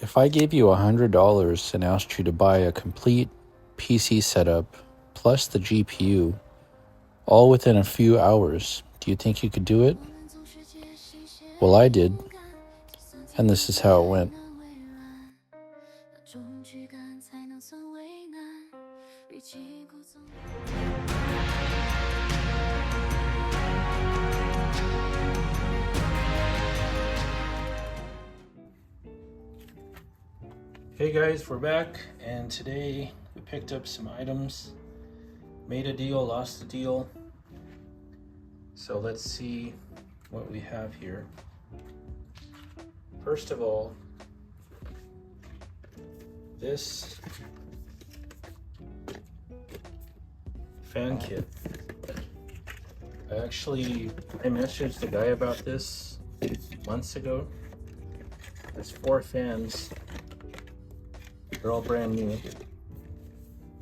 If I gave you $100 and asked you to buy a complete PC setup plus the GPU, all within a few hours, do you think you could do it? Well, I did, and this is how it went. Hey guys, we're back, and today we picked up some items, made a deal, lost a deal. So let's see what we have here. First of all, this fan kit. I messaged the guy about this months ago. There's 4 fans. They're all brand new.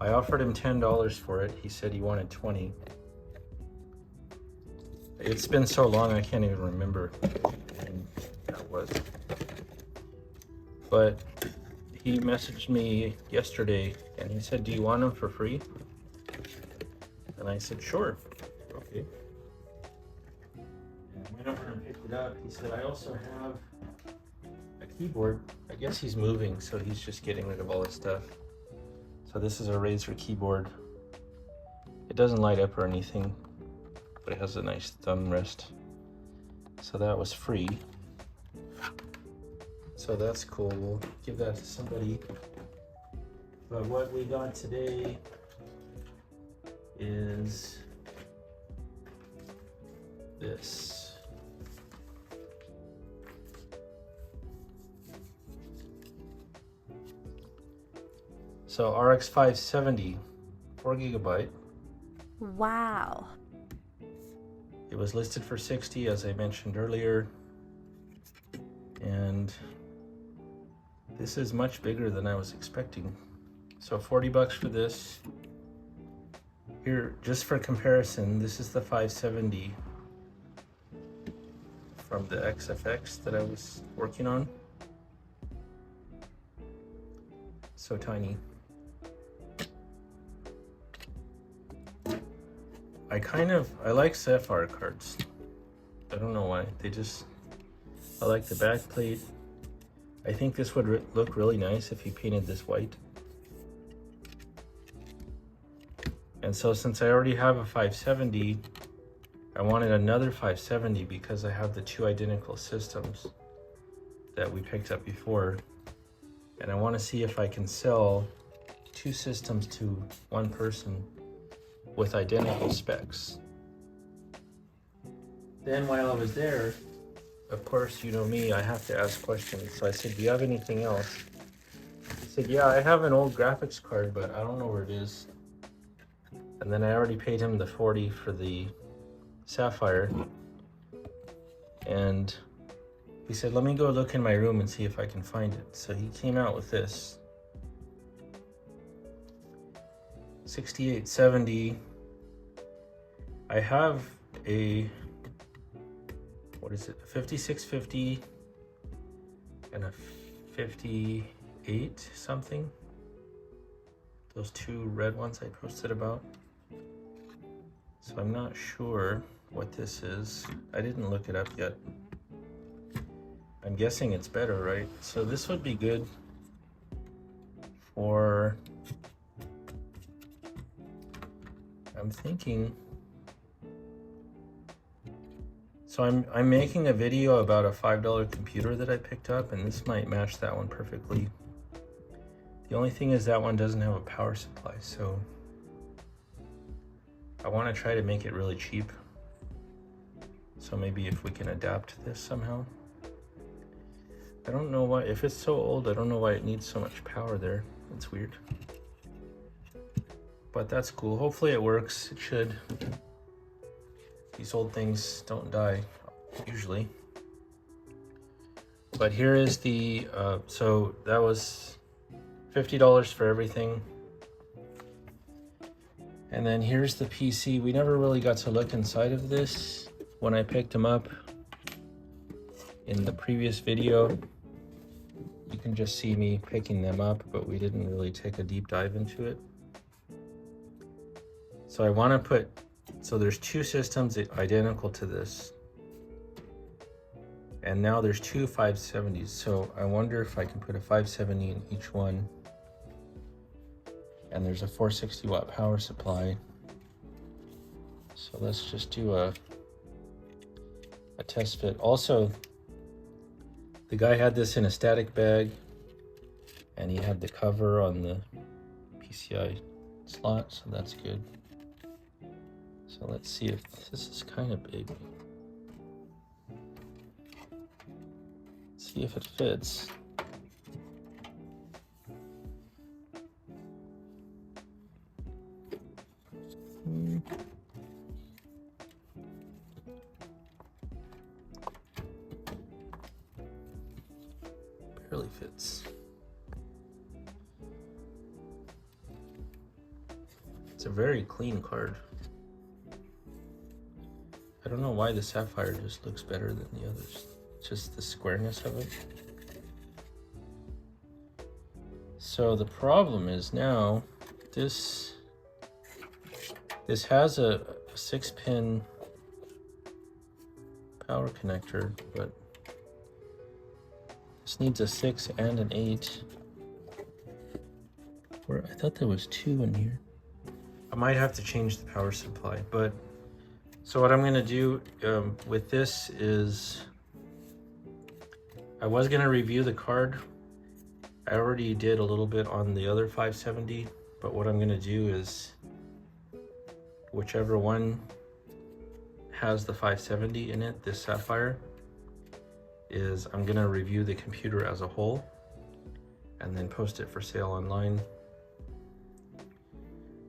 I offered him $10 for it. He said he wanted 20. It's been so long I can't even remember when that was. But he messaged me yesterday and he said, "Do you want them for free?" And I said, "Sure." Okay. And I went over and picked it up. He said, "I also have a keyboard." I guess he's moving, so he's just getting rid of all his stuff. So this is a Razer keyboard. It doesn't light up or anything, but it has a nice thumb rest. So that was free. So that's cool. We'll give that to somebody. But what we got today is this. So RX570, 4GB. Wow. It was listed for $60, as I mentioned earlier. And this is much bigger than I was expecting. So $40 for this. Here, just for comparison, this is the 570 from the XFX that I was working on. So tiny. I like Sapphire cards. I don't know why. I like the back plate. I think this would look really nice if you painted this white. And so since I already have a 570, I wanted another 570 because I have the 2 identical systems that we picked up before. And I want to see if I can sell 2 systems to one person with identical specs. Then while I was there, of course, you know me, I have to ask questions. So I said, "Do you have anything else?" He said, "Yeah, I have an old graphics card, but I don't know where it is." And then I already paid him the 40 for the Sapphire. And he said, "Let me go look in my room and see if I can find it." So he came out with this 6870. I have a, what is it, a 5650 and a 58 something. Those 2 red ones I posted about. So I'm not sure what this is. I didn't look it up yet. I'm guessing it's better, right? So this would be good for, I'm thinking, so I'm making a video about a $5 computer that I picked up, and this might match that one perfectly. The only thing is that one doesn't have a power supply, so I want to try to make it really cheap. So maybe if we can adapt this somehow. I don't know why, if it's so old, I don't know why it needs so much power there. It's weird. But that's cool. Hopefully it works. It should. These old things don't die, usually. But here is the, so that was $50 for everything. And then here's the PC. We never really got to look inside of this when I picked them up in the previous video. You can just see me picking them up, but we didn't really take a deep dive into it. So I want to put, so there's two systems identical to this. And now there's two 570s. So I wonder if I can put a 570 in each one. And there's a 460 watt power supply. So let's just do a test fit. Also, the guy had this in a static bag, and he had the cover on the PCI slot, so that's good. So let's see if this is kind of big. See if it fits. Barely fits. It's a very clean card. I don't know why the Sapphire just looks better than the others. It's just the squareness of it. So the problem is now this has a 6-pin power connector, but this needs a 6 and an 8. Where I thought there was 2 in here. I might have to change the power supply, but so what I'm going to do with this is I was going to review the card. I already did a little bit on the other 570, but what I'm going to do is whichever one has the 570 in it, this Sapphire, is I'm going to review the computer as a whole and then post it for sale online.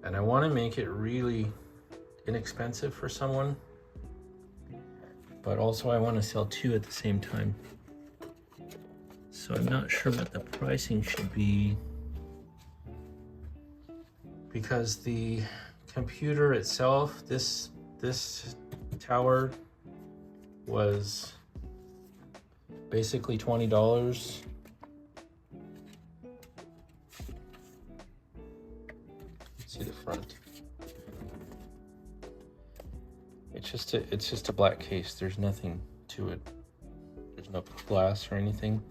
And I want to make it really inexpensive for someone, but also I want to sell 2 at the same time. So I'm not sure what the pricing should be, because the computer itself, this tower was basically $20. Let's see the front. It's just a black case. There's nothing to it. There's no glass or anything.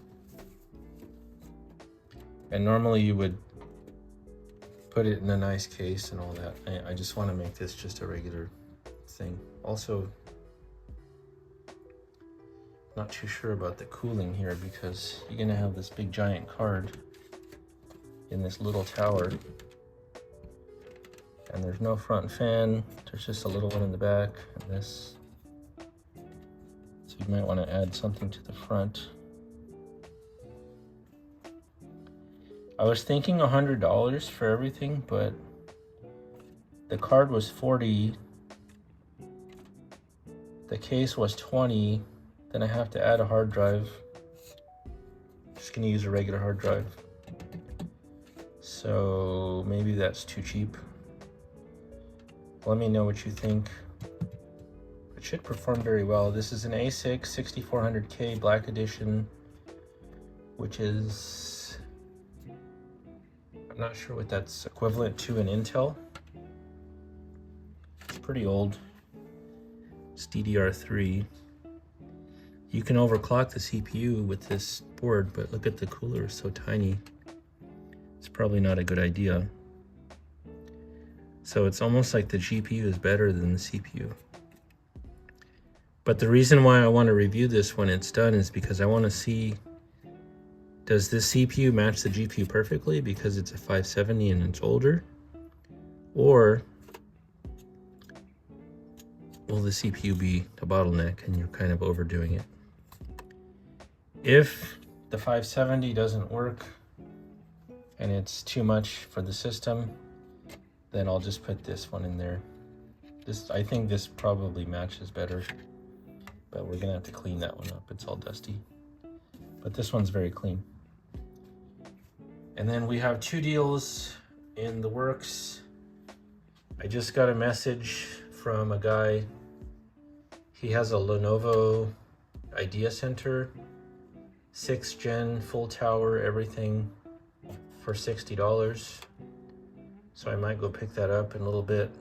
And normally you would put it in a nice case and all that. I just want to make this just a regular thing. Also, not too sure about the cooling here, because you're gonna have this big giant card in this little tower. And there's no front fan, there's just a little one in the back, and this. So you might want to add something to the front. I was thinking $100 for everything, but the card was $40, the case was $20, then I have to add a hard drive. Just gonna use a regular hard drive. So maybe that's too cheap. Let me know what you think. It should perform very well. This is an A6 6400K Black Edition, which is, I'm not sure what that's equivalent to in Intel. It's pretty old. It's DDR3. You can overclock the CPU with this board, but look at the cooler, it's so tiny. It's probably not a good idea. So it's almost like the GPU is better than the CPU. But the reason why I want to review this when it's done is because I want to see, does this CPU match the GPU perfectly because it's a 570 and it's older? Or will the CPU be a bottleneck and you're kind of overdoing it? If the 570 doesn't work and it's too much for the system, then I'll just put this one in there. I think this probably matches better, but we're gonna have to clean that one up. It's all dusty, but this one's very clean. And then we have 2 deals in the works. I just got a message from a guy. He has a Lenovo Idea Center 6th gen, full tower, everything for $60. So I might go pick that up in a little bit.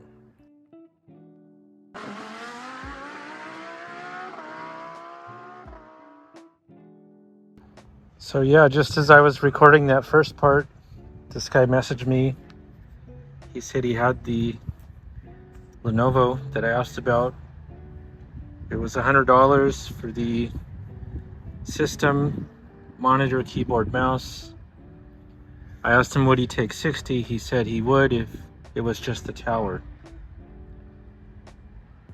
So yeah, just as I was recording that first part, this guy messaged me. He said he had the Lenovo that I asked about. It was $100 for the system, monitor, keyboard, mouse. I asked him would he take 60. He said he would if it was just the tower.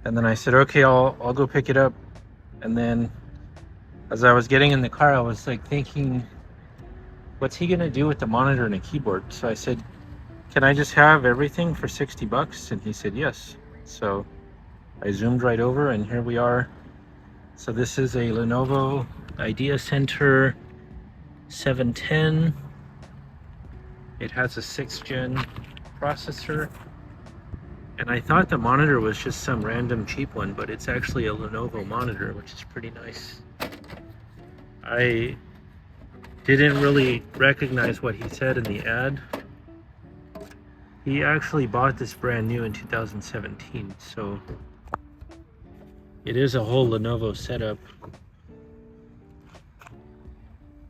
And then I said, okay, I'll go pick it up. And then as I was getting in the car, I was like thinking, what's he gonna do with the monitor and a keyboard? So I said, can I just have everything for 60 bucks? And he said yes. So I zoomed right over and here we are. So this is a Lenovo Idea Center 710. It has a 6th gen processor. And I thought the monitor was just some random cheap one, but it's actually a Lenovo monitor, which is pretty nice. I didn't really recognize what he said in the ad. He actually bought this brand new in 2017, so it is a whole Lenovo setup.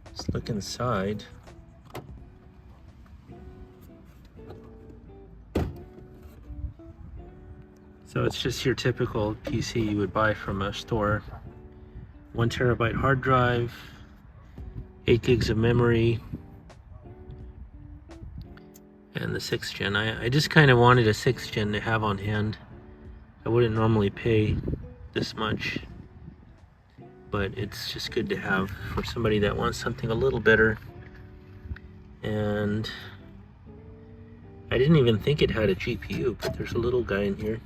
Let's look inside. So it's just your typical PC you would buy from a store. 1 terabyte hard drive, 8 gigs of memory, and the 6th gen. I just kind of wanted a 6th gen to have on hand. I wouldn't normally pay this much, but it's just good to have for somebody that wants something a little better. And I didn't even think it had a GPU, but there's a little guy in here.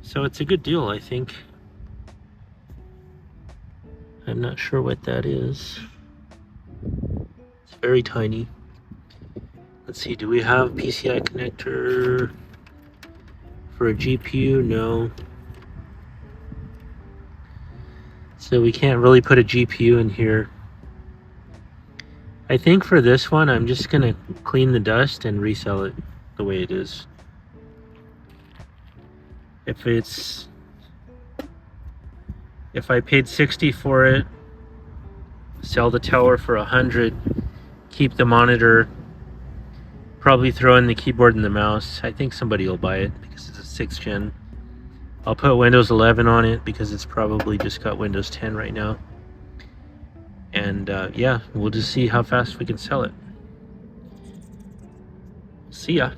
So it's a good deal, I think. I'm not sure what that is. It's very tiny. Let's see, do we have PCI connector for a GPU? No. So we can't really put a GPU in here. I think for this one, I'm just gonna clean the dust and resell it the way it is. If I paid 60 for it, sell the tower for 100, keep the monitor, probably throw in the keyboard and the mouse, I think somebody will buy it because it's a 6th gen. I'll put Windows 11 on it because it's probably just got Windows 10 right now. And yeah, we'll just see how fast we can sell it. See ya.